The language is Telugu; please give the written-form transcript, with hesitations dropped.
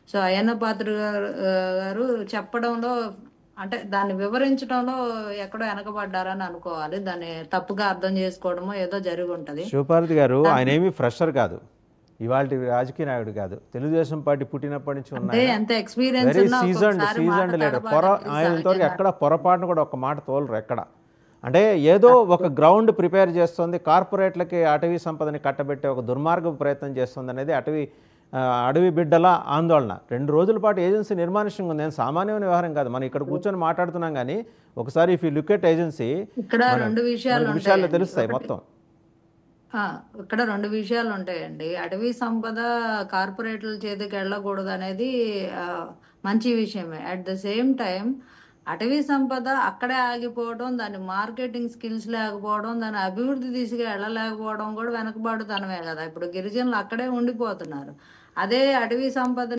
సో అయ్యన్న పాత్రుడు గారు చెప్పడంలో అంటే దాన్ని వివరించడంలో ఎక్కడో వెనకబడ్డారని అనుకోవాలి. దాన్ని తప్పుగా అర్థం చేసుకోవడమో ఏదో జరిగి ఉంటది. శివపార్వతి గారు ఆయన దాన్ని ఏమీ ఫ్రెషర్ కాదు, ఇవాళ రాజకీయ నాయకుడు కాదు, తెలుగుదేశం పార్టీ పుట్టినప్పటి నుంచి ఉన్న అంటే ఆయన ఎంత ఎక్స్పీరియన్స్ వెరీ ఉన్నా సీజన్డ్ ఒక్కొక్కసారి మాట సీజన్డ్ లీడర్. తడబాటు అనేది ఆయన ఇంతవరకు సహజంగా. ఎక్కడ పొరపాటును కూడా ఒక మాట తోలరు ఎక్కడ. అంటే ఏదో ఒక గ్రౌండ్ ప్రిపేర్ చేస్తుంది, కార్పొరేట్లకి అటవీ సంపదని కట్టబెట్టే ఒక దుర్మార్గపు ప్రయత్నం చేస్తుంది అనేది అడవి బిడ్డల ఆందోళన. 2 రోజుల పాటు ఏజెన్సీ నిర్మానుష్యంగా ఉంది. నేను సామాన్యమైన వ్యవహారం కాదు, మనం ఇక్కడ కూర్చొని మాట్లాడుతున్నాం కానీ ఒకసారి if you look at agency ఇక్కడ రెండు విషయాలు మనకి విషయాలు ఉంటాయండి. తెలుస్తాయి ఒకటి మొత్తం. ఇక్కడ 2 విషయాలు ఉంటాయండి. అటవీ సంపద కార్పొరేట్‌ల చేతికి వెళ్ళకూడదు అనేది మంచి విషయమే. అట్ ద సేమ్ టైమ్ అటవీ సంపద అక్కడే ఆగిపోవడం, దాని మార్కెటింగ్ స్కిల్స్ లేకపోవడం, దాని అభివృద్ధి దిశగా వెళ్ళలేకపోవడం కూడా వెనకబాటుతనమే గదా! ఇప్పుడు గిరిజనులు అక్కడే ఉండిపోతున్నారు. అదే అటవీ సంపద